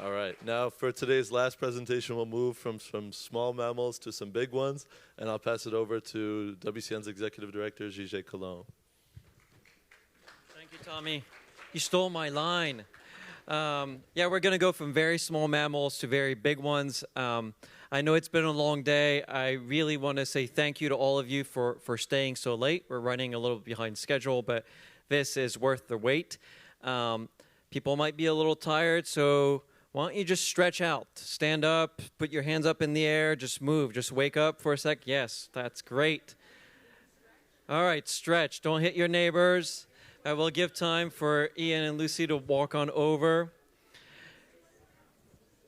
All right. Now, for today's last presentation, we'll move from some small mammals to some big ones, and I'll pass it over to WCN's Executive Director, Gigi Colon. Thank you, Tommy. You stole my line. Yeah, we're going to go from very small mammals to very big ones. I know it's been a long day. I really want to say thank you to all of you for staying so late. We're running a little behind schedule, but this is worth the wait. People might be a little tired, so why don't you just stretch out? Stand up, put your hands up in the air, just move. Just wake up for a sec. Yes, that's great. All right, stretch. Don't hit your neighbors. I will give time for Ian and Lucy to walk on over.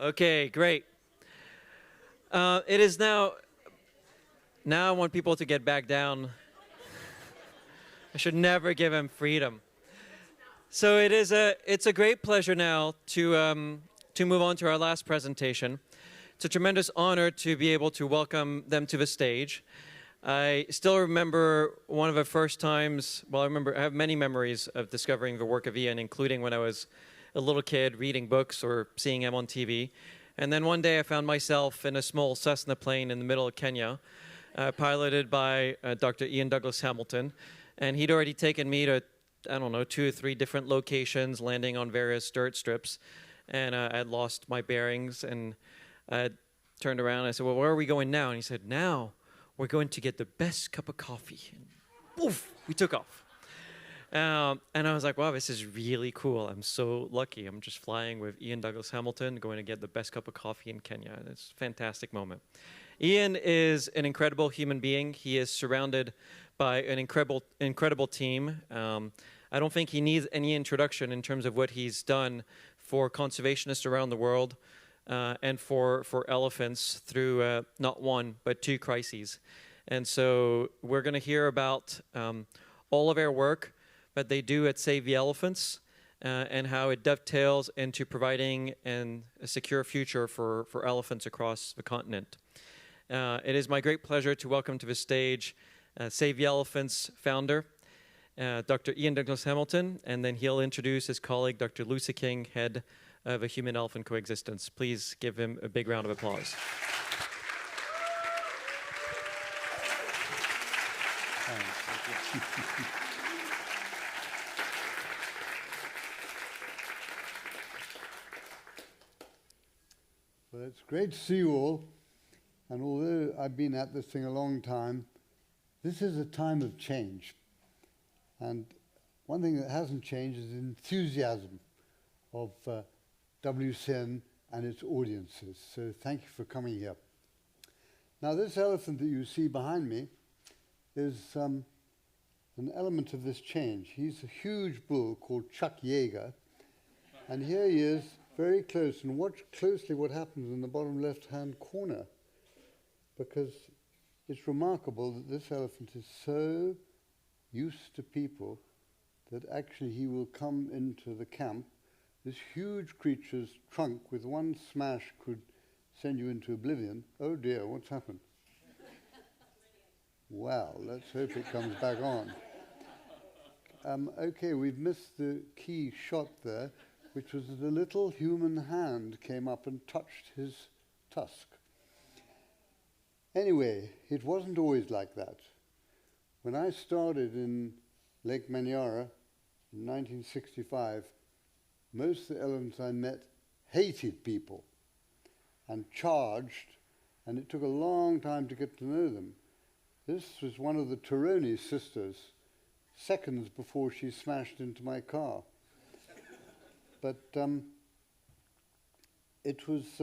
Okay, great. It is now I want people to get back down. I should never give him freedom. So it's a great pleasure now to move on to our last presentation. It's a tremendous honor to be able to welcome them to the stage. I still remember one of the first times, I have many memories of discovering the work of Ian, including when I was a little kid reading books or seeing him on TV. And then one day I found myself in a small Cessna plane in the middle of Kenya, piloted by Dr. Ian Douglas Hamilton. And he'd already taken me to, 2 or 3 different locations, landing on various dirt strips. And I had lost my bearings, and I turned around and I said, well, where are we going now? And he said, now we're going to get the best cup of coffee. And poof, we took off. And I was like, wow, this is really cool. I'm so lucky. I'm just flying with Ian Douglas Hamilton, going to get the best cup of coffee in Kenya. And it's a fantastic moment. Ian is an incredible human being. He is surrounded by an incredible team. I don't think he needs any introduction in terms of what he's done for conservationists around the world and for elephants through not one, but 2 crises. And so we're going to hear about all of our work that they do at Save the Elephants and how it dovetails into providing a secure future for elephants across the continent. It is my great pleasure to welcome to the stage Save the Elephants founder, Dr. Ian Douglas Hamilton, and then he'll introduce his colleague, Dr. Lucy King, head of a human-elephant coexistence. Please give him a big round of applause. Well, it's great to see you all. And although I've been at this thing a long time, this is a time of change. And one thing that hasn't changed is the enthusiasm of WCN and its audiences. So thank you for coming here. Now, this elephant that you see behind me is an element of this change. He's a huge bull called Chuck Yeager. And here he is, very close. And watch closely what happens in the bottom left-hand corner, because it's remarkable that this elephant is so used to people that actually he will come into the camp. This huge creature's trunk with one smash could send you into oblivion. Oh dear, what's happened? Well, let's hope it comes back on. Okay, we've missed the key shot there, which was that a little human hand came up and touched his tusk. Anyway, it wasn't always like that. When I started in Lake Manyara in 1965, most of the elephants I met hated people and charged, and it took a long time to get to know them. This was one of the Turoni sisters, seconds before she smashed into my car. But it was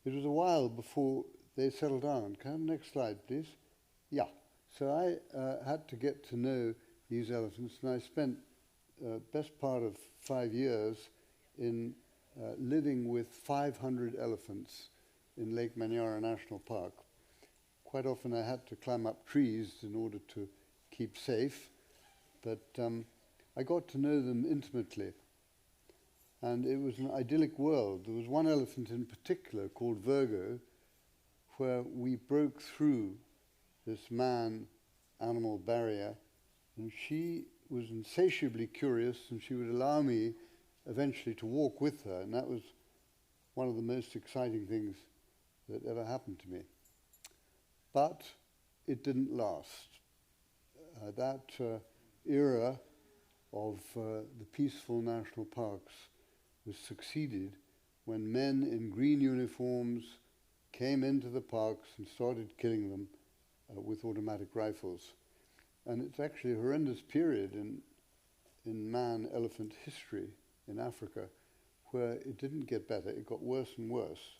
a while before they settled down. Can I have the next slide, please? Yeah. So I had to get to know these elephants, and I spent best part of 5 years in living with 500 elephants in Lake Manyara National Park. Quite often I had to climb up trees in order to keep safe, but I got to know them intimately. And it was an idyllic world. There was one elephant in particular called Virgo, where we broke through this man-animal barrier, and she was insatiably curious, and she would allow me eventually to walk with her, and that was one of the most exciting things that ever happened to me. But it didn't last. That era of the peaceful national parks was succeeded when men in green uniforms came into the parks and started killing them with automatic rifles. And it's actually a horrendous period in man-elephant history in Africa where it didn't get better, it got worse and worse.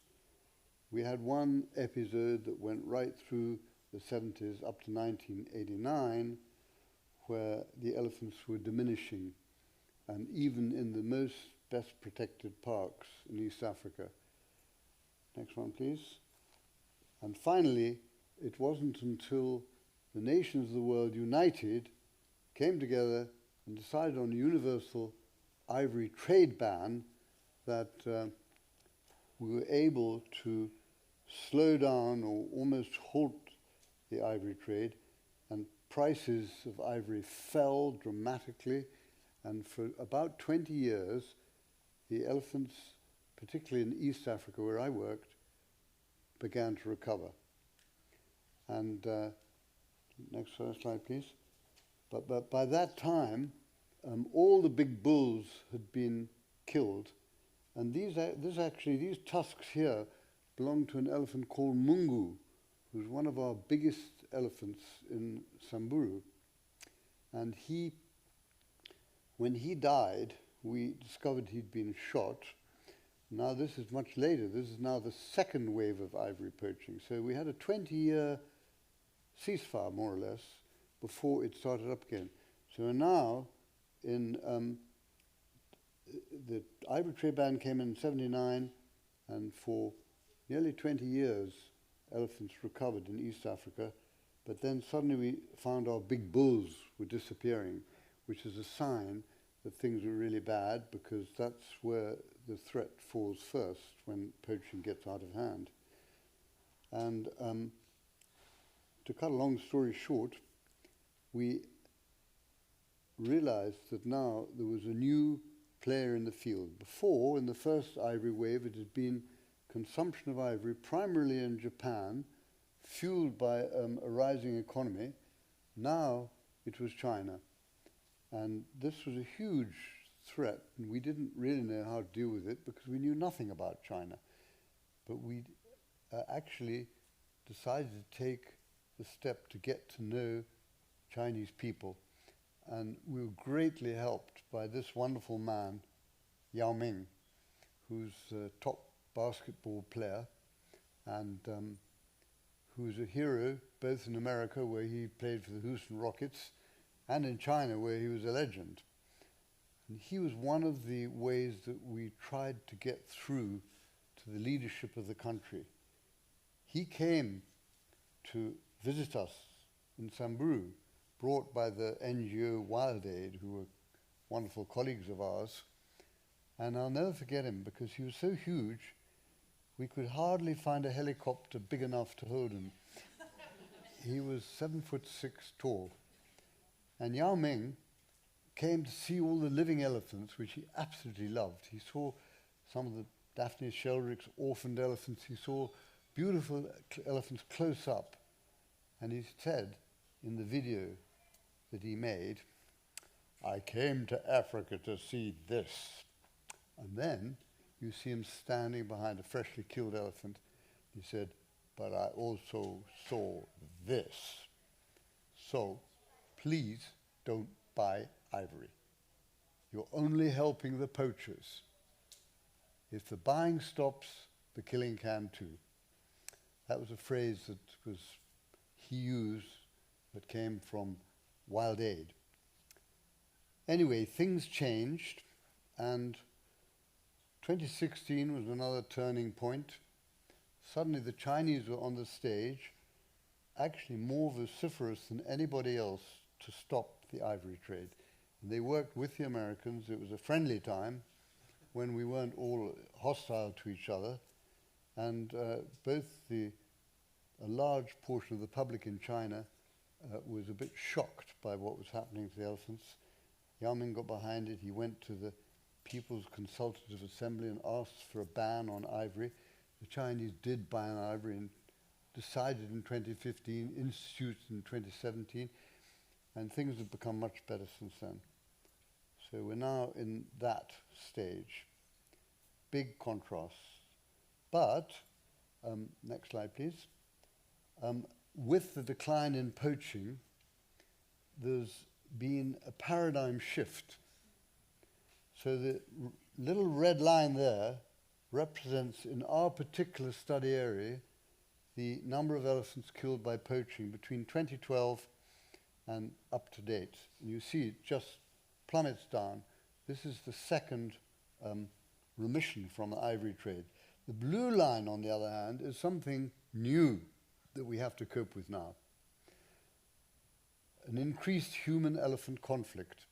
We had one episode that went right through the 70s up to 1989 where the elephants were diminishing, and even in the most best protected parks in East Africa. Next one, please. And finally, it wasn't until the nations of the world united, came together and decided on a universal ivory trade ban that we were able to slow down or almost halt the ivory trade, and prices of ivory fell dramatically, and for about 20 years the elephants, particularly in East Africa where I worked, began to recover. And next slide, please. But by that time, all the big bulls had been killed, and these tusks here belong to an elephant called Mungu, who's one of our biggest elephants in Samburu. And when he died, we discovered he'd been shot. Now this is much later. This is now the second wave of ivory poaching. So we had a 20-year ceasefire, more or less, before it started up again. So now, the ivory trade ban came in 79, and for nearly 20 years, elephants recovered in East Africa. But then suddenly we found our big bulls were disappearing, which is a sign that things were really bad, because that's where the threat falls first when poaching gets out of hand. And to cut a long story short, we realized that now there was a new player in the field. Before, in the first ivory wave, it had been consumption of ivory primarily in Japan, fueled by a rising economy. Now it was China. And this was a huge threat, and we didn't really know how to deal with it because we knew nothing about China. But we actually decided to take the step to get to know Chinese people. And we were greatly helped by this wonderful man, Yao Ming, who's a top basketball player and who's a hero both in America, where he played for the Houston Rockets, and in China, where he was a legend. And he was one of the ways that we tried to get through to the leadership of the country. He came to visit us in Samburu, brought by the NGO Wild Aid, who were wonderful colleagues of ours. And I'll never forget him, because he was so huge, we could hardly find a helicopter big enough to hold him. He was 7'6" tall. And Yao Ming came to see all the living elephants, which he absolutely loved. He saw some of the Daphnis sheldric's orphaned elephants. He saw beautiful elephants close up. And he said in the video that he made, "I came to Africa to see this." And then you see him standing behind a freshly killed elephant. He said, "But I also saw this. So please don't buy ivory. You're only helping the poachers. If the buying stops, the killing can too." That was a phrase that he used that came from Wild Aid. Anyway, things changed, and 2016 was another turning point. Suddenly the Chinese were on the stage, actually more vociferous than anybody else, to stop the ivory trade. And they worked with the Americans. It was a friendly time when we weren't all hostile to each other. And a large portion of the public in China was a bit shocked by what was happening to the elephants. Yao Ming got behind it. He went to the People's Consultative Assembly and asked for a ban on ivory. The Chinese did ban ivory and decided in 2015, instituted in 2017, and things have become much better since then. So we're now in that stage. Big contrasts. But, next slide please. With the decline in poaching, there's been a paradigm shift. So the little red line there represents, in our particular study area, the number of elephants killed by poaching between 2012 and up to date. And you see it just plummets down. This is the second remission from the ivory trade. The blue line, on the other hand, is something new that we have to cope with now. An increased human-elephant conflict,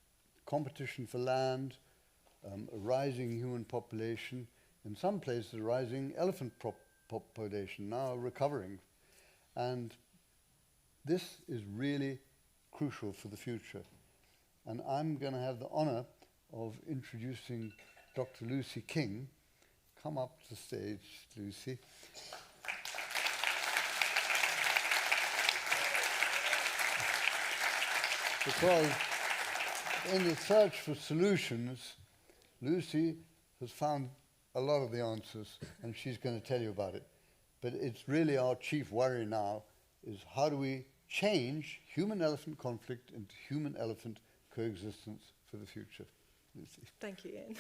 competition for land, a rising human population, in some places a rising elephant population, now recovering. And this is really crucial for the future. And I'm going to have the honor of introducing Dr. Lucy King. Come up to the stage, Lucy. Because in the search for solutions, Lucy has found a lot of the answers, and she's going to tell you about it. But it's really our chief worry now is how do we change human-elephant conflict into human-elephant coexistence for the future. Lucy. Thank you, Ian.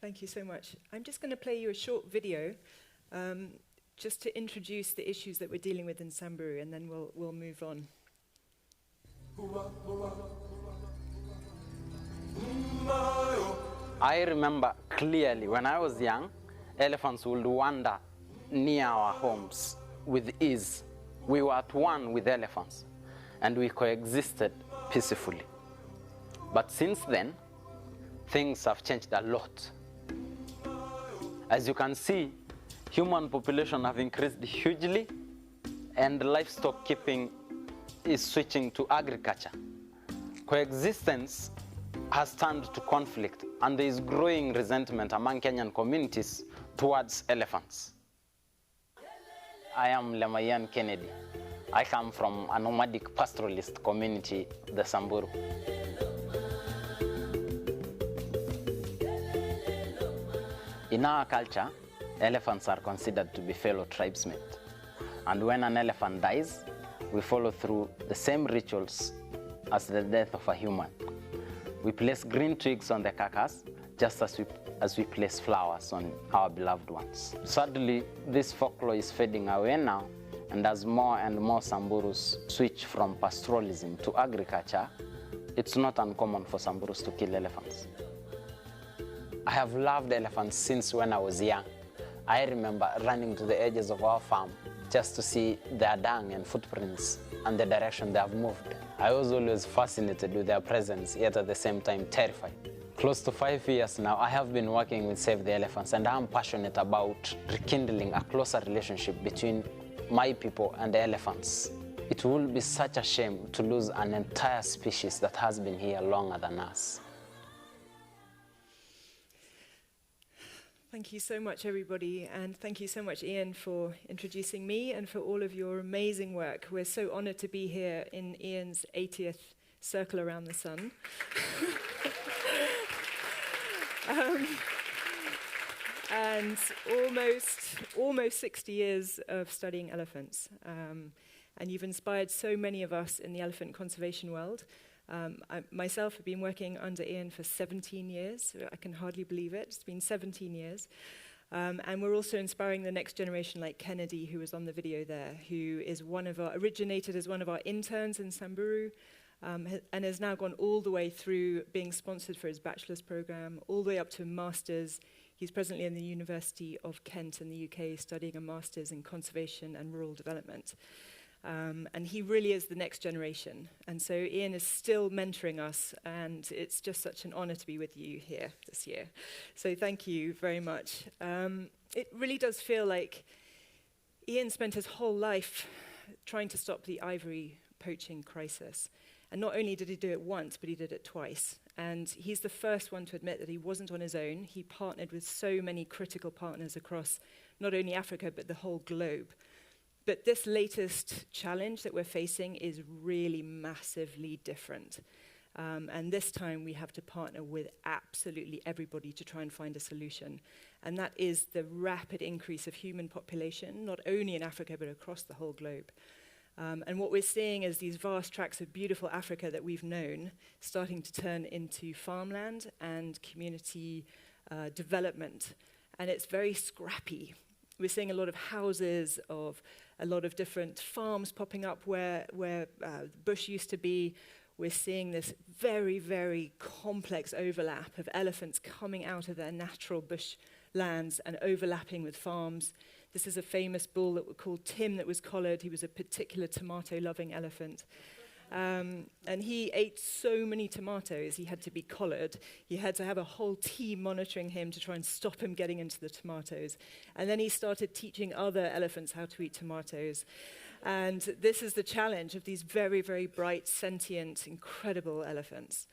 Thank you so much. I'm just going to play you a short video just to introduce the issues that we're dealing with in Samburu, and then we'll move on. I remember clearly when I was young, elephants would wander near our homes with ease. We were at one with elephants and we coexisted peacefully. But since then, things have changed a lot. As you can see, human population have increased hugely and livestock keeping is switching to agriculture. Coexistence has turned to conflict, and there is growing resentment among Kenyan communities towards elephants. I am Lemayan Kennedy. I come from a nomadic pastoralist community, the Samburu. In our culture, elephants are considered to be fellow tribesmen. And when an elephant dies, we follow through the same rituals as the death of a human. We place green twigs on the carcass, just as we place flowers on our beloved ones. Sadly, this folklore is fading away now, and as more and more Samburus switch from pastoralism to agriculture, it's not uncommon for Samburus to kill elephants. I have loved elephants since when I was young. I remember running to the edges of our farm just to see their dung and footprints and the direction they have moved. I was always fascinated with their presence, yet at the same time terrified. Close to 5 years now, I have been working with Save the Elephants, and I'm passionate about rekindling a closer relationship between my people and the elephants. It will be such a shame to lose an entire species that has been here longer than us. Thank you so much, everybody, and thank you so much, Ian, for introducing me and for all of your amazing work. We're so honored to be here in Ian's 80th Circle Around the Sun. And almost 60 years of studying elephants. And you've inspired so many of us in the elephant conservation world. I myself have been working under Ian for 17 years. I can hardly believe it. It's been 17 years. And we're also inspiring the next generation like Kennedy, who was on the video there, who is originated as one of our interns in Samburu, and has now gone all the way through being sponsored for his bachelor's program, all the way up to a master's. He's presently in the University of Kent in the UK studying a master's in conservation and rural development. And he really is the next generation. And so Ian is still mentoring us, and it's just such an honor to be with you here this year. So thank you very much. It really does feel like Ian spent his whole life trying to stop the ivory poaching crisis. And not only did he do it once, but he did it twice. And he's the first one to admit that he wasn't on his own. He partnered with so many critical partners across not only Africa, but the whole globe. But this latest challenge that we're facing is really massively different. And this time we have to partner with absolutely everybody to try and find a solution. And that is the rapid increase of human population, not only in Africa, but across the whole globe. And what we're seeing is these vast tracts of beautiful Africa that we've known starting to turn into farmland and community development. And it's very scrappy. We're seeing a lot of houses, of a lot of different farms popping up where bush used to be. We're seeing this very, very complex overlap of elephants coming out of their natural bush lands and overlapping with farms. This is a famous bull that we called Tim that was collared. He was a particular tomato-loving elephant. And he ate so many tomatoes, he had to be collared. He had to have a whole team monitoring him to try and stop him getting into the tomatoes. And then he started teaching other elephants how to eat tomatoes. And this is the challenge of these very, very bright, sentient, incredible elephants.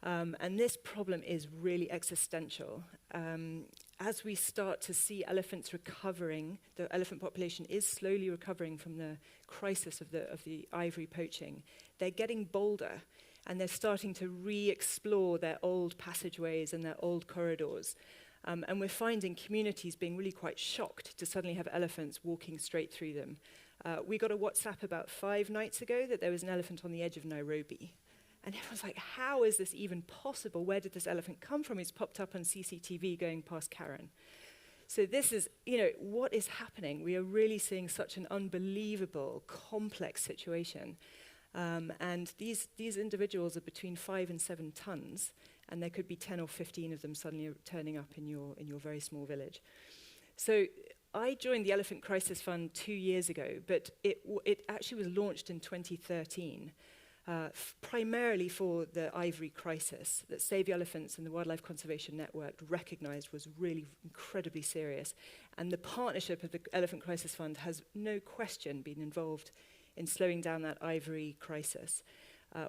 And this problem is really existential. As we start to see elephants recovering, the elephant population is slowly recovering from the crisis of the ivory poaching. They're getting bolder, and they're starting to re-explore their old passageways and their old corridors. And we're finding communities being really quite shocked to suddenly have elephants walking straight through them. We got a WhatsApp about 5 nights ago that there was an elephant on the edge of Nairobi. And everyone's like, how is this even possible? Where did this elephant come from? He's popped up on CCTV going past Karen. So this is, what is happening? We are really seeing such an unbelievable, complex situation. And these individuals are between 5 and 7 tons, and there could be 10 or 15 of them suddenly turning up in your very small village. So I joined the Elephant Crisis Fund 2 years ago, but it actually was launched in 2013. Primarily for the ivory crisis that Save the Elephants and the Wildlife Conservation Network recognized was really incredibly serious. And the partnership of the Elephant Crisis Fund has no question been involved in slowing down that ivory crisis.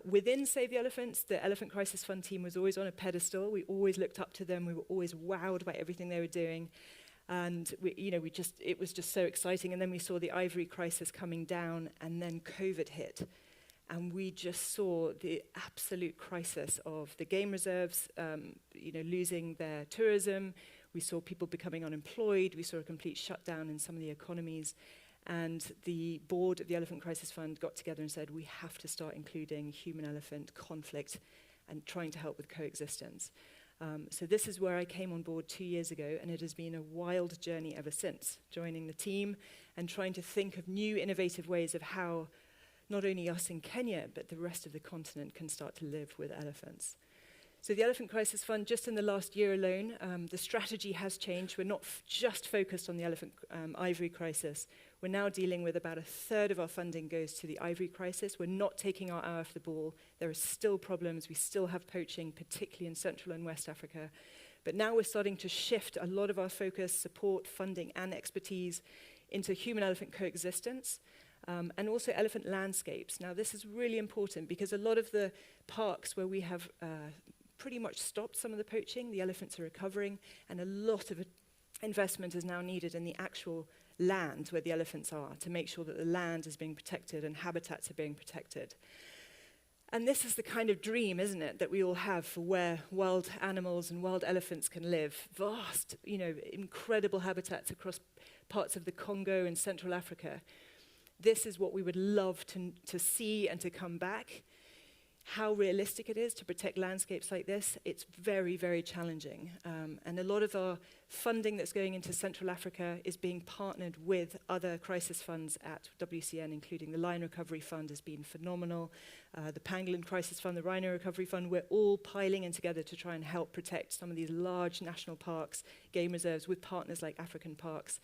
Within Save the Elephants, the Elephant Crisis Fund team was always on a pedestal. We always looked up to them. We were always wowed by everything they were doing. And it was just so exciting. And then we saw the ivory crisis coming down, and then COVID hit. And we just saw the absolute crisis of the game reserves, losing their tourism. We saw people becoming unemployed. We saw a complete shutdown in some of the economies. And the board of the Elephant Crisis Fund got together and said, we have to start including human-elephant conflict and trying to help with coexistence. So this is where I came on board 2 years ago, and it has been a wild journey ever since, joining the team and trying to think of new innovative ways of how not only us in Kenya, but the rest of the continent can start to live with elephants. So the Elephant Crisis Fund, just in the last year alone, the strategy has changed. We're not just focused on the elephant ivory crisis. We're now dealing with about 1/3 of our funding goes to the ivory crisis. We're not taking our eye off the ball. There are still problems. We still have poaching, particularly in Central and West Africa. But now we're starting to shift a lot of our focus, support, funding, and expertise into human-elephant coexistence. And also elephant landscapes. Now, this is really important because a lot of the parks where we have pretty much stopped some of the poaching, the elephants are recovering, and a lot of investment is now needed in the actual land where the elephants are to make sure that the land is being protected and habitats are being protected. And this is the kind of dream, isn't it, that we all have for where wild animals and wild elephants can live. Vast, incredible habitats across parts of the Congo and Central Africa. This is what we would love to see and to come back. How realistic it is to protect landscapes like this, it's very, very challenging. And a lot of our funding that's going into Central Africa is being partnered with other crisis funds at WCN, including the Lion Recovery Fund has been phenomenal, the Pangolin Crisis Fund, the Rhino Recovery Fund. We're all piling in together to try and help protect some of these large national parks, game reserves with partners like African Parks.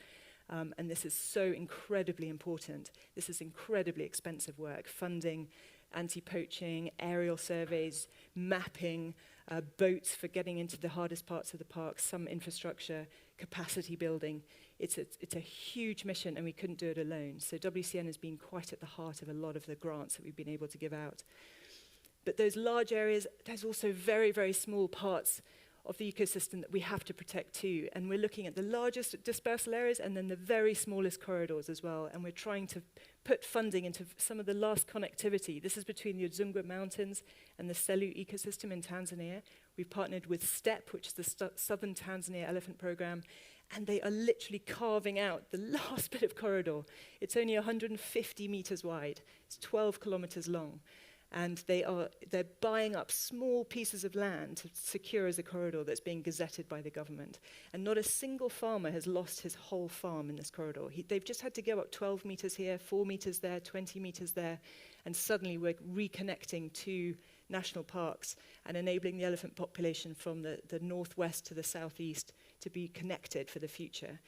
And this is so incredibly important. This is incredibly expensive work, funding, anti-poaching, aerial surveys, mapping, boats for getting into the hardest parts of the park, some infrastructure, capacity building. It's a huge mission, and we couldn't do it alone. So WCN has been quite at the heart of a lot of the grants that we've been able to give out. But those large areas, there's also very, very small parts of the ecosystem that we have to protect too. And we're looking at the largest dispersal areas and then the very smallest corridors as well. And we're trying to put funding into some of the last connectivity. This is between the Udzungwa Mountains and the Selu ecosystem in Tanzania. We've partnered with STEP, which is the Southern Tanzania Elephant Program, and they are literally carving out the last bit of corridor. It's only 150 meters wide. It's 12 kilometers long. And they're buying up small pieces of land to secure as a corridor that's being gazetted by the government. And not a single farmer has lost his whole farm in this corridor. They've just had to go up 12 meters here, 4 meters there, 20 meters there, and suddenly we're reconnecting to national parks and enabling the elephant population from the northwest to the southeast to be connected for the future.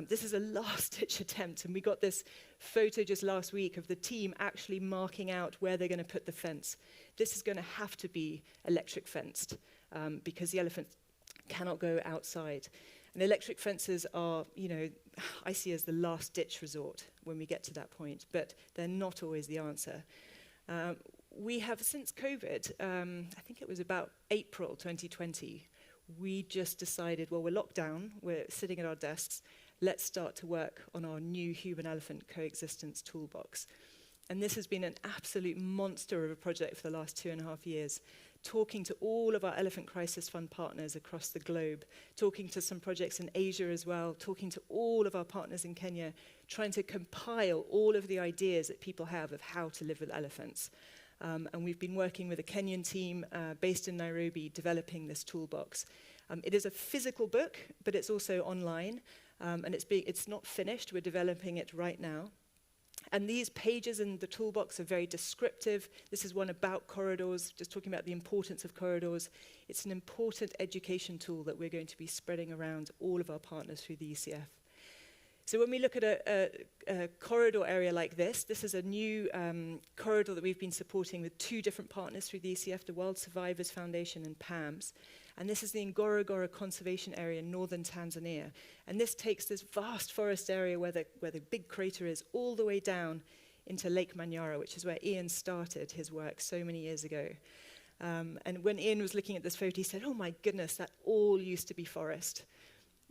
This is a last-ditch attempt, and we got this photo just last week of the team actually marking out where they're going to put the fence. This is going to have to be electric fenced because the elephants cannot go outside. And electric fences are, I see as the last-ditch resort when we get to that point, but they're not always the answer. We have, since COVID, I think it was about April 2020, we just decided, well, we're locked down, we're sitting at our desks, let's start to work on our new human-elephant coexistence toolbox. And this has been an absolute monster of a project for the last 2.5 years, talking to all of our Elephant Crisis Fund partners across the globe, talking to some projects in Asia as well, talking to all of our partners in Kenya, trying to compile all of the ideas that people have of how to live with elephants. And we've been working with a Kenyan team based in Nairobi, developing this toolbox. It is a physical book, but it's also online. And it's not finished. We're developing it right now. And these pages in the toolbox are very descriptive. This is one about corridors, just talking about the importance of corridors. It's an important education tool that we're going to be spreading around all of our partners through the ECF. So when we look at a corridor area like this is a new corridor that we've been supporting with 2 different partners through the ECF, the Wild Survivors Foundation and PAMS. And this is the Ngorongoro Conservation Area in northern Tanzania. And this takes this vast forest area where the big crater is all the way down into Lake Manyara, which is where Ian started his work so many years ago. And when Ian was looking at this photo, he said, oh my goodness, that all used to be forest.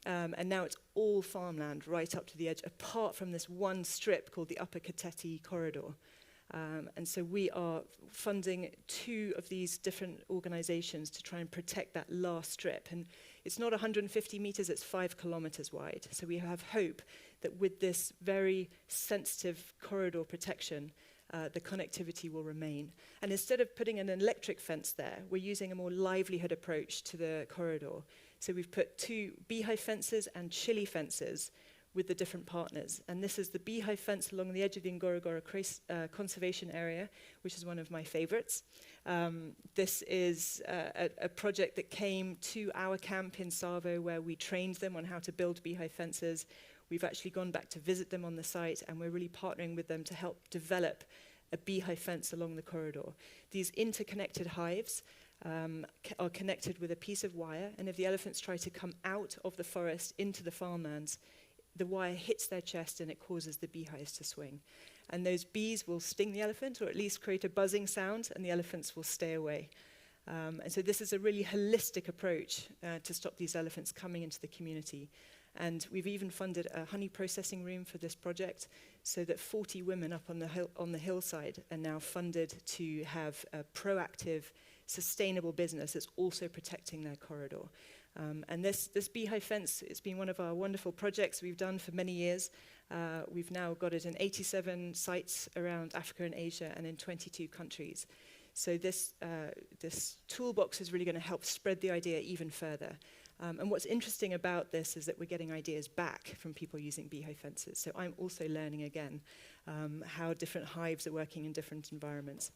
And now it's all farmland right up to the edge, apart from this one strip called the Upper Kateti Corridor. And so we are funding 2 of these different organizations to try and protect that last strip. And it's not 150 meters, it's 5 kilometers wide. So we have hope that with this very sensitive corridor protection, the connectivity will remain. And instead of putting an electric fence there, we're using a more livelihood approach to the corridor. So we've put 2 beehive fences and chili fences with the different partners. And this is the beehive fence along the edge of the Ngorongoro Conservation Area, which is one of my favorites. This is a project that came to our camp in Savo where we trained them on how to build beehive fences. We've actually gone back to visit them on the site, and we're really partnering with them to help develop a beehive fence along the corridor. These interconnected hives are connected with a piece of wire, and if the elephants try to come out of the forest into the farmlands, the wire hits their chest and it causes the beehives to swing. And those bees will sting the elephant, or at least create a buzzing sound, and the elephants will stay away. And so this is a really holistic approach to stop these elephants coming into the community. And we've even funded a honey processing room for this project, so that 40 women up on the hillside are now funded to have a proactive, sustainable business that's also protecting their corridor. And this beehive fence, it's been one of our wonderful projects we've done for many years. We've now got it in 87 sites around Africa and Asia and in 22 countries. So this toolbox is really going to help spread the idea even further. And what's interesting about this is that we're getting ideas back from people using beehive fences. So I'm also learning again how different hives are working in different environments.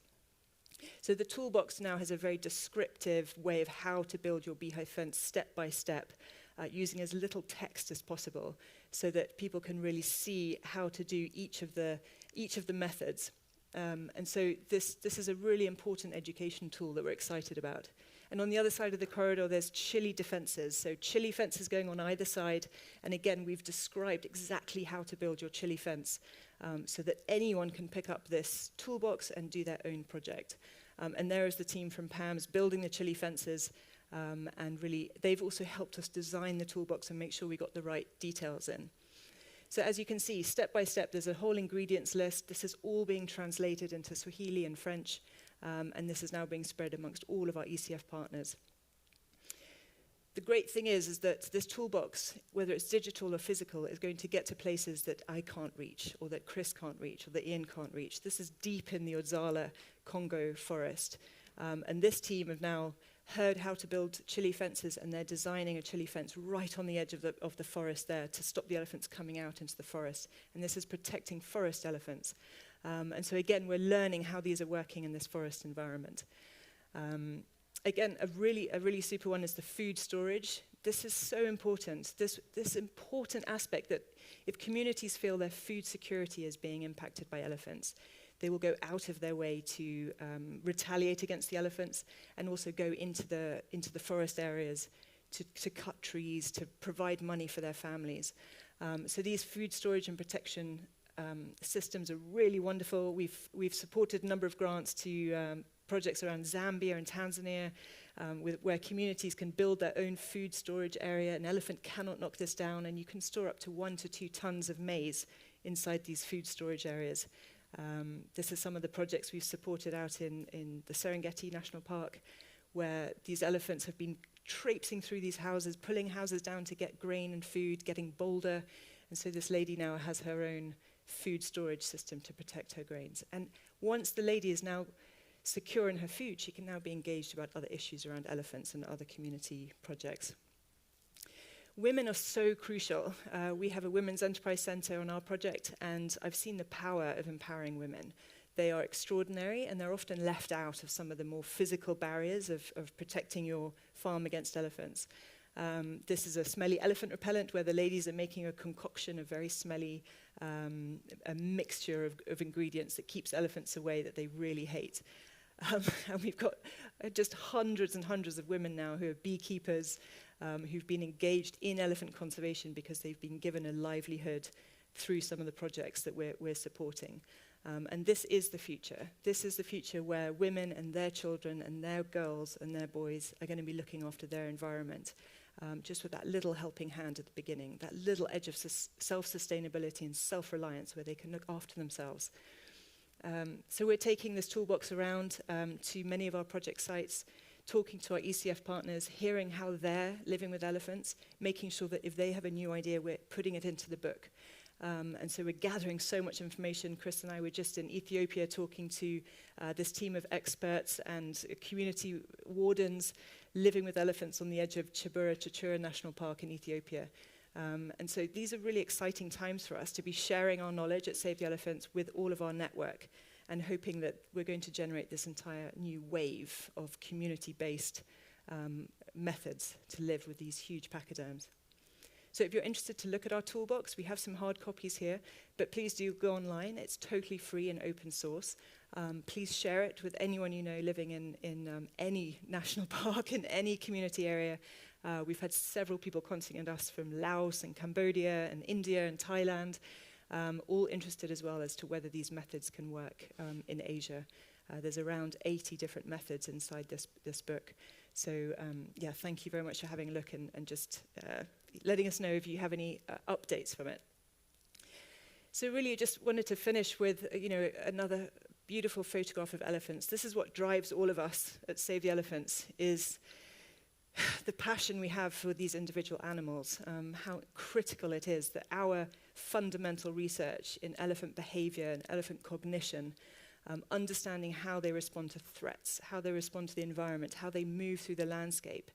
So the toolbox now has a very descriptive way of how to build your beehive fence step by step, using as little text as possible, so that people can really see how to do each of the methods. And so this is a really important education tool that we're excited about. And on the other side of the corridor, there's chili defenses. So chili fences going on either side. And again, we've described exactly how to build your chili fence so that anyone can pick up this toolbox and do their own project. And there is the team from PAMS building the Chile fences, and really they've also helped us design the toolbox and make sure we got the right details in. So as you can see, step by step, there's a whole ingredients list. This is all being translated into Swahili and French, and this is now being spread amongst all of our ECF partners. The great thing is that this toolbox, whether it's digital or physical, is going to get to places that I can't reach, or that Chris can't reach, or that Ian can't reach. This is deep in the Odzala Congo forest. And this team have now heard how to build Chile fences, and they're designing a Chile fence right on the edge of the forest there to stop the elephants coming out into the forest. And this is protecting forest elephants. And so again, we're learning how these are working in this forest environment. Again, a really super one is the food storage. This is so important. This important aspect that if communities feel their food security is being impacted by elephants, they will go out of their way to retaliate against the elephants, and also go into the forest areas to cut trees, to provide money for their families. So these food storage and protection systems are really wonderful. We've supported a number of grants to projects around Zambia and Tanzania, where communities can build their own food storage area. An elephant cannot knock this down, and you can store up to 1 to 2 tons of maize inside these food storage areas. This is some of the projects we've supported out in the Serengeti National Park, where these elephants have been traipsing through these houses, pulling houses down to get grain and food, getting bolder. And so this lady now has her own food storage system to protect her grains. And once the lady is now secure in her food, she can now be engaged about other issues around elephants and other community projects. Women are so crucial. We have a Women's Enterprise Centre on our project, and I've seen the power of empowering women. They are extraordinary, and they're often left out of some of the more physical barriers of protecting your farm against elephants. This is a smelly elephant repellent where the ladies are making a concoction of very smelly, a mixture of ingredients that keeps elephants away that they really hate. And we've got just hundreds and hundreds of women now who are beekeepers, who've been engaged in elephant conservation because they've been given a livelihood through some of the projects that we're supporting. And this is the future. This is the future where women and their children and their girls and their boys are going to be looking after their environment, just with that little helping hand at the beginning, that little edge of self-sustainability and self-reliance where they can look after themselves. So we're taking this toolbox around to many of our project sites, talking to our ECF partners, hearing how they're living with elephants, making sure that if they have a new idea, we're putting it into the book. And so we're gathering so much information. Chris and I were just in Ethiopia talking to this team of experts and community wardens living with elephants on the edge of Chibura National Park in Ethiopia. And so these are really exciting times for us to be sharing our knowledge at Save the Elephants with all of our network, and hoping that we're going to generate this entire new wave of community-based methods to live with these huge pachyderms. So if you're interested to look at our toolbox, we have some hard copies here, but please do go online. It's totally free and open source. Please share it with anyone you know living in any national park, in any community area. We've had several people contacting us from Laos and Cambodia and India and Thailand, all interested as well as to whether these methods can work in Asia. There's around 80 different methods inside this book. So yeah, thank you very much for having a look and just letting us know if you have any updates from it. So really, I just wanted to finish with another beautiful photograph of elephants. This is what drives all of us at Save the Elephants, is the passion we have for these individual animals, how critical it is that our fundamental research in elephant behavior and elephant cognition, understanding how they respond to threats, how they respond to the environment, how they move through the landscape.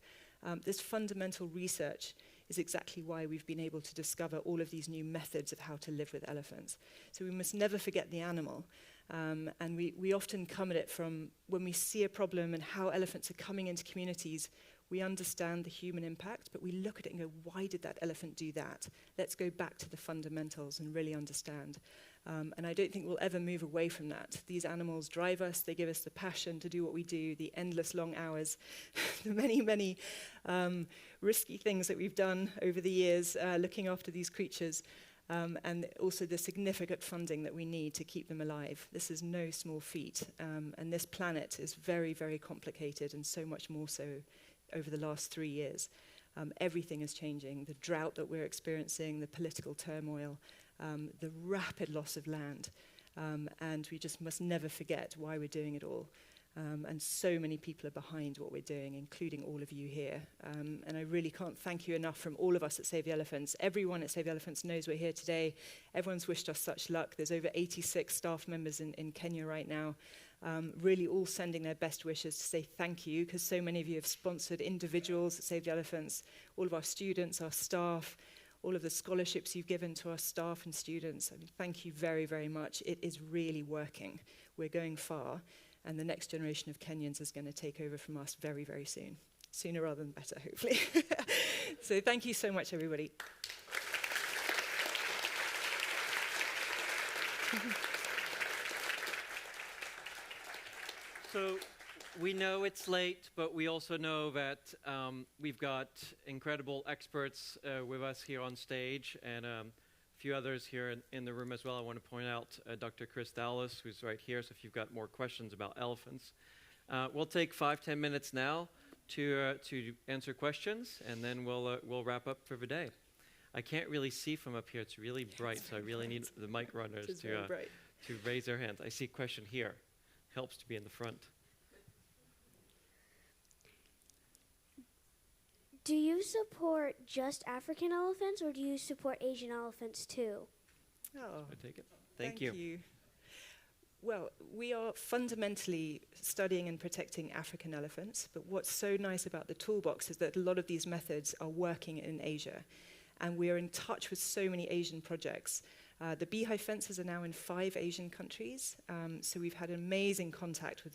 This fundamental research is exactly why we've been able to discover all of these new methods of how to live with elephants. So we must never forget the animal. And we often come at it from when we see a problem and how elephants are coming into communities. We understand the human impact, but we look at it and go, why did that elephant do that? Let's go back to the fundamentals and really understand. And I don't think we'll ever move away from that. These animals drive us. They give us the passion to do what we do, the endless long hours, the many, many risky things that we've done over the years looking after these creatures. and also the significant funding that we need to keep them alive. This is no small feat, and this planet is very, very complicated, and so much more so over the last 3 years. Everything is changing. The drought that we're experiencing, the political turmoil, the rapid loss of land, and we just must never forget why we're doing it all. And so many people are behind what we're doing, including all of you here. And I really can't thank you enough from all of us at Save the Elephants. Everyone at Save the Elephants knows we're here today. Everyone's wished us such luck. There's over 86 staff members in Kenya right now, really all sending their best wishes to say thank you, because so many of you have sponsored individuals at Save the Elephants, all of our students, our staff, all of the scholarships you've given to our staff and students. I mean, thank you very, very much. It is really working. We're going far. And the next generation of Kenyans is going to take over from us very, very soon. Sooner rather than better, hopefully. So thank you so much, everybody. So we know it's late, but we also know that we've got incredible experts with us here on stage, and a few others here in the room as well. I want to point out Dr. Chris Dallas, who's right here, so if you've got more questions about elephants. We'll take 5-10 minutes now to answer questions, and then we'll wrap up for the day. I can't really see from up here. It's really bright, so I really need the mic runners to raise their hands. I see a question here. Helps to be in the front. Do you support just African elephants, or do you support Asian elephants too? Oh, I take it. Thank you. Well, we are fundamentally studying and protecting African elephants, but what's so nice about the toolbox is that a lot of these methods are working in Asia, and we are in touch with so many Asian projects. The beehive fences are now in 5 Asian countries, so we've had amazing contact with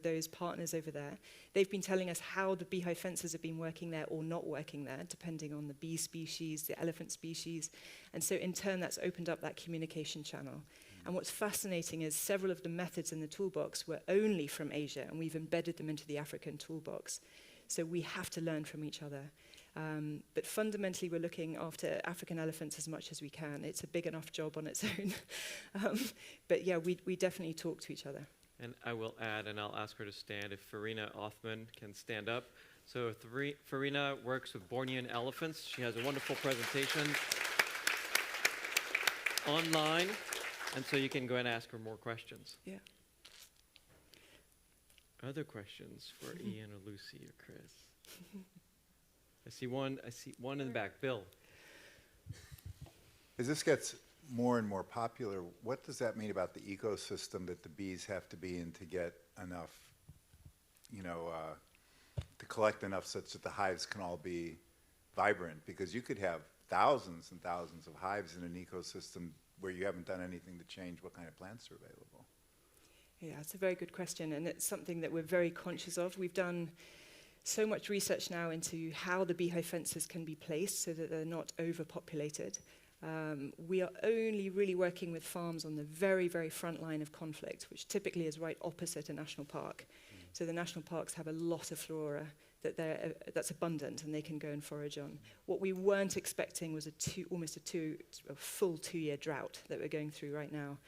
those partners over there. They've been telling us how the beehive fences have been working there or not working there, depending on the bee species, the elephant species, and so in turn that's opened up that communication channel. And what's fascinating is several of the methods in the toolbox were only from Asia, and we've embedded them into the African toolbox. So we have to learn from each other. But fundamentally, we're looking after African elephants as much as we can. It's a big enough job on its own. But yeah, we definitely talk to each other. And I will add, and I'll ask her to stand, if Farina Othman can stand up. So Farina works with Bornean elephants. She has a wonderful presentation online, and so you can go and ask her more questions. Yeah. Other questions for Ian or Lucy or Chris? I see one in the back. Bill. As this gets more and more popular, what does that mean about the ecosystem that the bees have to be in to get enough, to collect enough such that the hives can all be vibrant? Because you could have thousands and thousands of hives in an ecosystem where you haven't done anything to change what kind of plants are available. Yeah, it's a very good question, and it's something that we're very conscious of. We've done so much research now into how the beehive fences can be placed so that they're not overpopulated. We are only really working with farms on the very, very front line of conflict, which typically is right opposite a national park. So the national parks have a lot of flora that's abundant and they can go and forage on. What we weren't expecting was a full 2-year drought that we're going through right now.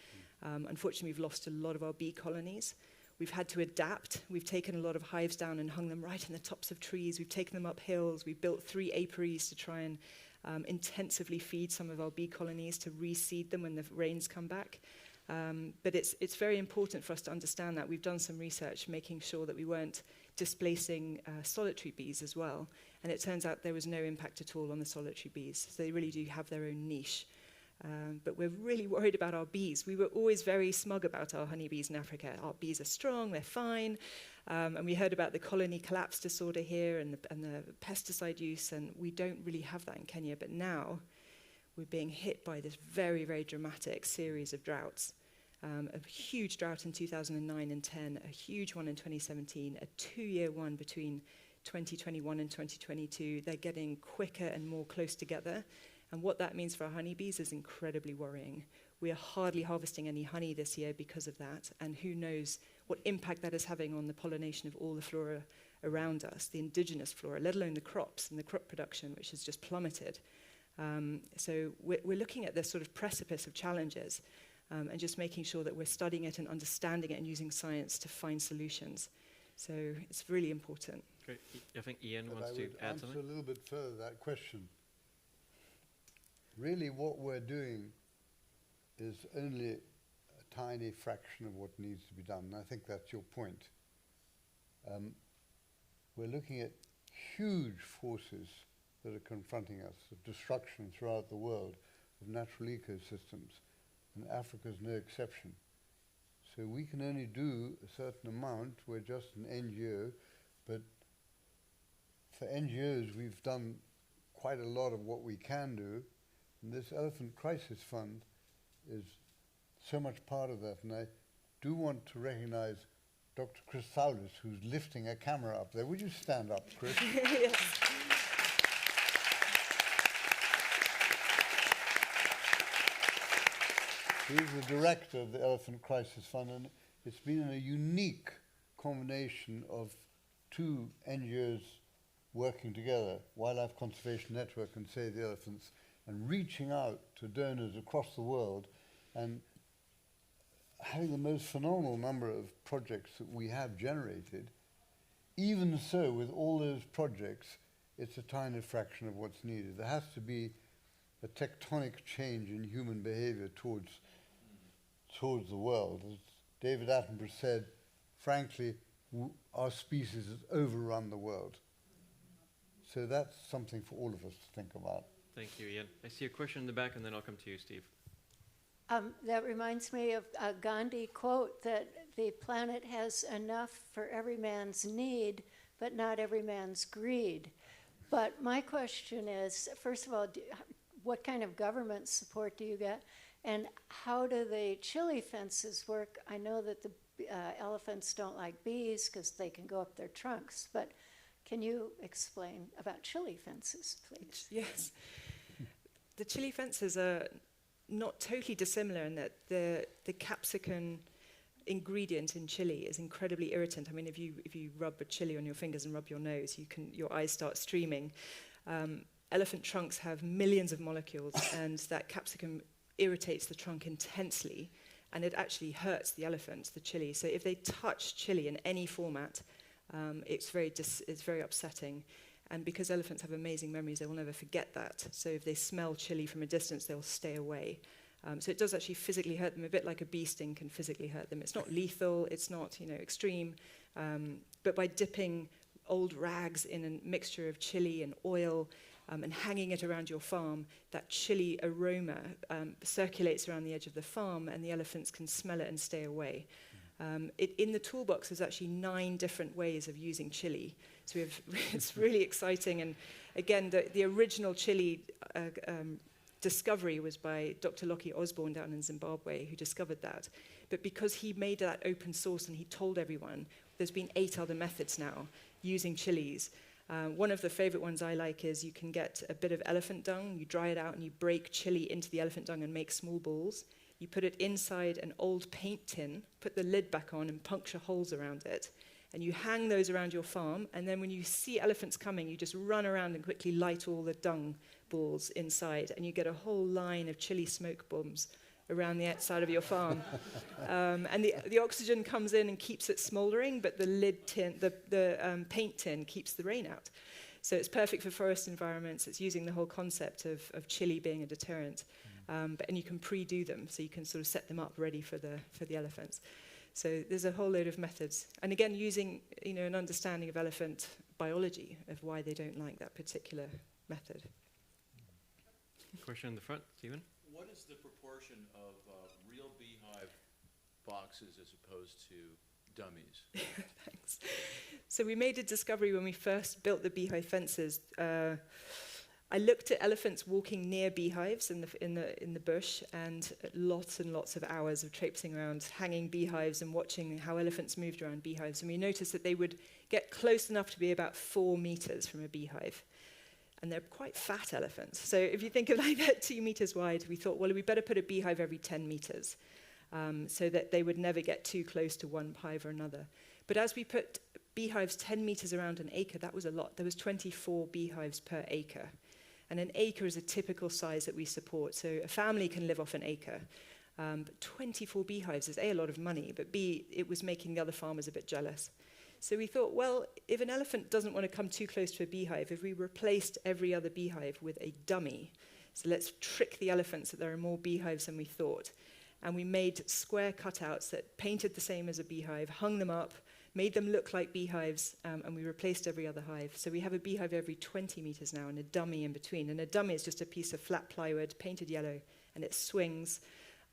Unfortunately, we've lost a lot of our bee colonies. We've had to adapt. We've taken a lot of hives down and hung them right in the tops of trees. We've taken them up hills. We've built 3 apiaries to try and intensively feed some of our bee colonies to reseed them when the rains come back. But it's very important for us to understand that. We've done some research making sure that we weren't displacing solitary bees as well. And it turns out there was no impact at all on the solitary bees. So they really do have their own niche. But we're really worried about our bees. We were always very smug about our honeybees in Africa. Our bees are strong, they're fine. And we heard about the colony collapse disorder here and the pesticide use, and we don't really have that in Kenya. But now we're being hit by this very, very dramatic series of droughts. A huge drought in 2009 and 10, a huge one in 2017, a 2-year one between 2021 and 2022. They're getting quicker and more close together. And what that means for our honeybees is incredibly worrying. We are hardly harvesting any honey this year because of that, and who knows what impact that is having on the pollination of all the flora around us, the indigenous flora, let alone the crops and the crop production, which has just plummeted. So we're looking at this sort of precipice of challenges and just making sure that we're studying it and understanding it and using science to find solutions. So it's really important. Great. I think Ian But wants I to would add answer something. a little bit further that question. Really, what we're doing is only a tiny fraction of what needs to be done. And I think that's your point. We're looking at huge forces that are confronting us, of destruction throughout the world of natural ecosystems, and Africa's no exception. So we can only do a certain amount. We're just an NGO, but for NGOs, we've done quite a lot of what we can do, and this Elephant Crisis Fund is so much part of that. And I do want to recognize Dr. Chris Saunders, who's lifting a camera up there. Would you stand up, Chris? Yes. He's the director of the Elephant Crisis Fund, and it's been a unique combination of two NGOs working together, Wildlife Conservation Network and Save the Elephants, and reaching out to donors across the world and having the most phenomenal number of projects that we have generated. Even so, with all those projects, it's a tiny fraction of what's needed. There has to be a tectonic change in human behavior towards the world. As David Attenborough said, frankly, our species has overrun the world. So that's something for all of us to think about. Thank you, Ian. I see a question in the back, and then I'll come to you, Steve. That reminds me of a Gandhi quote that the planet has enough for every man's need, but not every man's greed. But my question is, first of all, what kind of government support do you get? And how do the chili fences work? I know that the elephants don't like bees because they can go up their trunks, but can you explain about chili fences, please? Yes. The chili fences are not totally dissimilar in that the capsicum ingredient in chili is incredibly irritant. I mean, if you rub a chili on your fingers and rub your nose, your eyes start streaming. Elephant trunks have millions of molecules, and that capsicum irritates the trunk intensely, and it actually hurts the elephant, the chili. So if they touch chili in any format, it's very upsetting. And because elephants have amazing memories, they will never forget that. So if they smell chili from a distance, they'll stay away. So it does actually physically hurt them, a bit like a bee sting can physically hurt them. It's not lethal, it's not extreme, but by dipping old rags in a mixture of chili and oil and hanging it around your farm, that chili aroma circulates around the edge of the farm, and the elephants can smell it and stay away. In the toolbox, there's actually 9 different ways of using chili. So it's really exciting. And again, the original chili discovery was by Dr. Lockie Osborne down in Zimbabwe, who discovered that. But because he made that open source and he told everyone, there's been 8 other methods now using chilies. One of the favorite ones I like is you can get a bit of elephant dung, you dry it out, and you break chili into the elephant dung and make small balls. You put it inside an old paint tin, put the lid back on, and puncture holes around it. And you hang those around your farm, and then when you see elephants coming, you just run around and quickly light all the dung balls inside, and you get a whole line of chili smoke bombs around the outside of your farm. And the oxygen comes in and keeps it smoldering, but the lid tin, the paint tin keeps the rain out. So it's perfect for forest environments. It's using the whole concept of chili being a deterrent. And you can pre-do them, so you can sort of set them up ready for the elephants. So there's a whole load of methods. And again, using an understanding of elephant biology, of why they don't like that particular method. Question in the front, Stephen? What is the proportion of real beehive boxes as opposed to dummies? Thanks. So we made a discovery when we first built the beehive fences. I looked at elephants walking near beehives in the bush, and lots of hours of traipsing around, hanging beehives and watching how elephants moved around beehives. And we noticed that they would get close enough to be about 4 meters from a beehive. And they're quite fat elephants. So if you think of like that 2 meters wide, we thought, well, we better put a beehive every 10 meters so that they would never get too close to one hive or another. But as we put beehives 10 meters around an acre, that was a lot. There was 24 beehives per acre. And an acre is a typical size that we support. So a family can live off an acre. But 24 beehives is A, a lot of money, but B, it was making the other farmers a bit jealous. So we thought, well, if an elephant doesn't want to come too close to a beehive, if we replaced every other beehive with a dummy, so let's trick the elephants that there are more beehives than we thought. And we made square cutouts that painted the same as a beehive, hung them up, made them look like beehives, and we replaced every other hive. So we have a beehive every 20 meters now and a dummy in between. And a dummy is just a piece of flat plywood painted yellow, and it swings.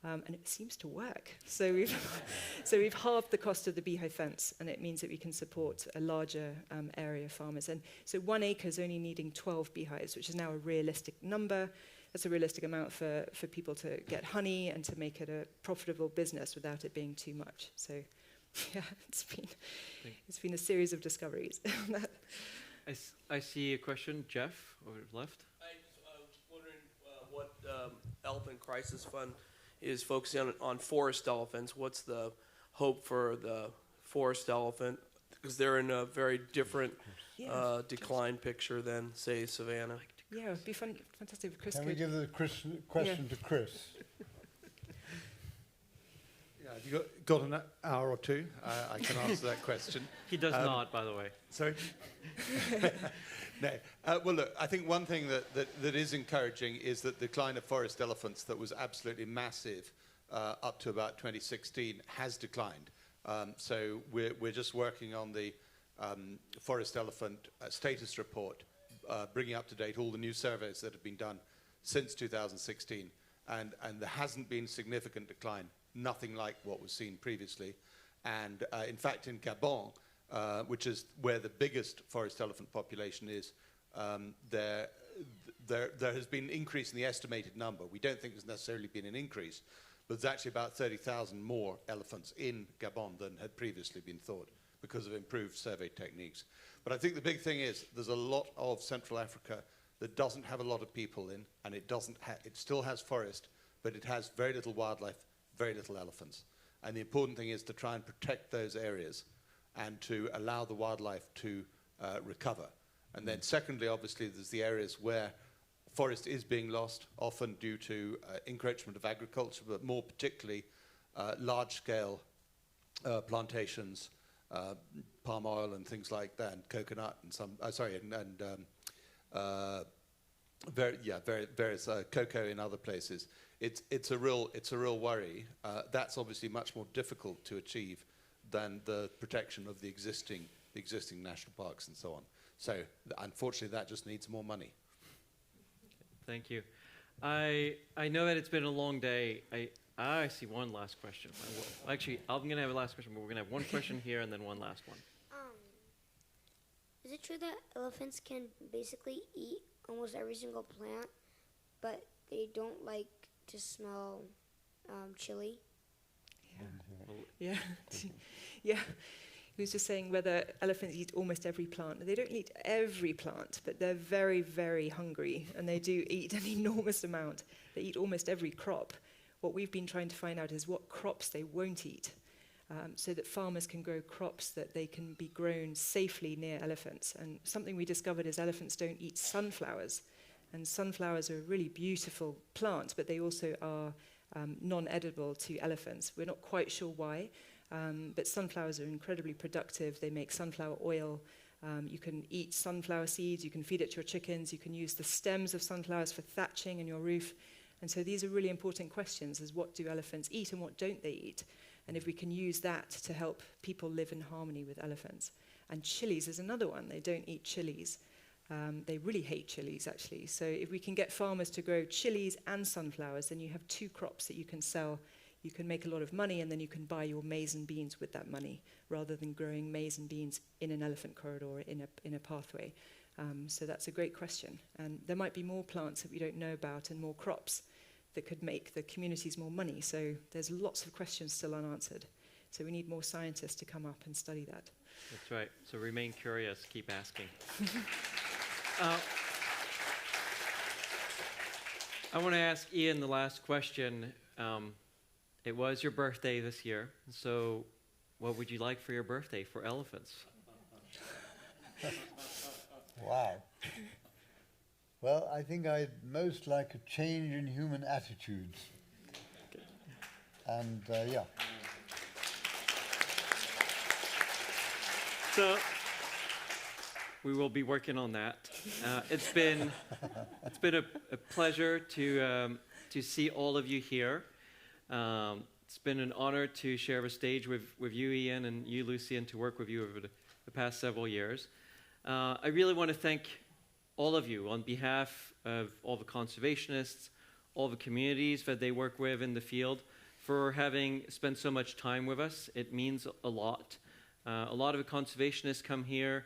And it seems to work. So we've halved the cost of the beehive fence, and it means that we can support a larger area of farmers. And so 1 acre is only needing 12 beehives, which is now a realistic number. That's a realistic amount for people to get honey and to make it a profitable business without it being too much. So yeah, it's been a series of discoveries. I see a question. Jeff, over left. I was wondering what Elephant Crisis Fund is focusing on forest elephants. What's the hope for the forest elephant? Because they're in a very different decline picture than, say, savanna. Yeah, it'd be fantastic if Chris Can could. we give the question to Chris? Yeah, have you got an hour or two? I can answer that question. He does not, by the way. Sorry? No. Well, look, I think one thing that is encouraging is that the decline of forest elephants that was absolutely massive up to about 2016 has declined. So we're just working on the forest elephant status report, bringing up to date all the new surveys that have been done since 2016. And there hasn't been significant decline, nothing like what was seen previously. And in fact, in Gabon, which is where the biggest forest elephant population is, there has been an increase in the estimated number. We don't think there's necessarily been an increase, but there's actually about 30,000 more elephants in Gabon than had previously been thought because of improved survey techniques. But I think the big thing is there's a lot of Central Africa that doesn't have a lot of people in, and it still has forest, but it has very little wildlife, very little elephants. And the important thing is to try and protect those areas and to allow the wildlife to recover. And then secondly, obviously, there's the areas where forest is being lost, often due to encroachment of agriculture, but more particularly large-scale plantations, palm oil and things like that, and coconut and various cocoa in other places. It's a real worry. That's obviously much more difficult to achieve than the protection of the existing national parks and so on. So unfortunately, that just needs more money. Thank you. I know that it's been a long day. I see one last question. Actually, I'm going to have a last question, but we're going to have one question here and then one last one. Is it true that elephants can basically eat almost every single plant, but they don't like to smell chili? Yeah. Yeah. He was just saying whether elephants eat almost every plant. They don't eat every plant, but they're very, very hungry, and they do eat an enormous amount. They eat almost every crop. What we've been trying to find out is what crops they won't eat, so that farmers can grow crops that they can be grown safely near elephants. And something we discovered is elephants don't eat sunflowers, and sunflowers are a really beautiful plant, but they also are non-edible to elephants. We're not quite sure why. But sunflowers are incredibly productive. They make sunflower oil. You can eat sunflower seeds. You can feed it to your chickens. You can use the stems of sunflowers for thatching in your roof. And so these are really important questions, is what do elephants eat and what don't they eat? And if we can use that to help people live in harmony with elephants. And chilies is another one. They don't eat chilies. They really hate chilies, actually. So if we can get farmers to grow chilies and sunflowers, then you have two crops that you can sell. You can make a lot of money, and then you can buy your maize and beans with that money, rather than growing maize and beans in an elephant corridor in a pathway. So that's a great question. And there might be more plants that we don't know about and more crops that could make the communities more money. So there's lots of questions still unanswered. So we need more scientists to come up and study that. That's right. So remain curious, keep asking. I want to ask Ian the last question. It was your birthday this year, so what would you like for your birthday for elephants? Wow. Well, I think I'd most like a change in human attitudes. And yeah. So we will be working on that. It's been a pleasure to see all of you here. It's been an honor to share a stage with you, Ian, and you, Lucy, and to work with you over the past several years. I really want to thank all of you on behalf of all the conservationists, all the communities that they work with in the field, for having spent so much time with us. It means a lot. A lot of the conservationists come here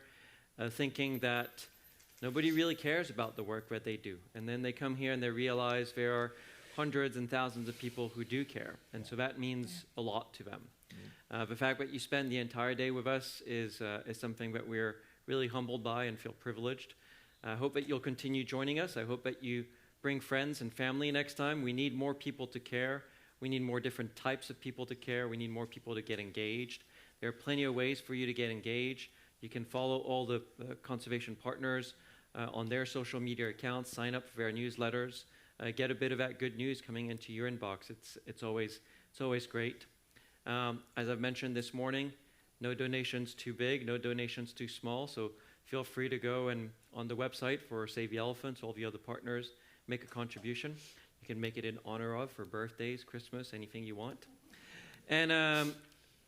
thinking that nobody really cares about the work that they do. And then they come here and they realize there are hundreds and thousands of people who do care. And so that means a lot to them. The fact that you spend the entire day with us is something that we're really humbled by and feel privileged. I hope that you'll continue joining us. I hope that you bring friends and family next time. We need more people to care. We need more different types of people to care. We need more people to get engaged. There are plenty of ways for you to get engaged. You can follow all the conservation partners on their social media accounts, sign up for their newsletters, get a bit of that good news coming into your inbox. It's always great. As I've mentioned this morning, no donations too big, no donations too small, so feel free to go and on the website for Save the Elephants, all the other partners, make a contribution. You can make it in honor of for birthdays, Christmas, anything you want. And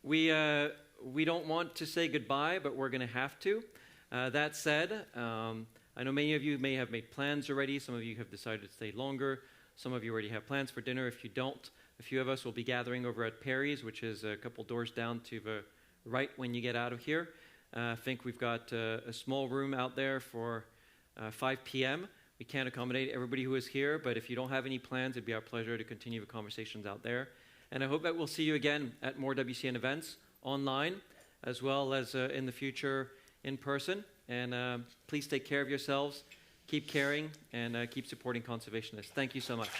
we don't want to say goodbye, but we're going to have to. That said, I know many of you may have made plans already. Some of you have decided to stay longer. Some of you already have plans for dinner. If you don't, a few of us will be gathering over at Perry's, which is a couple doors down to the right when you get out of here. I think we've got a small room out there for 5 p.m. We can't accommodate everybody who is here, but if you don't have any plans, it'd be our pleasure to continue the conversations out there. And I hope that we'll see you again at more WCN events online, as well as in the future in person. And please take care of yourselves, keep caring, and keep supporting conservationists. Thank you so much.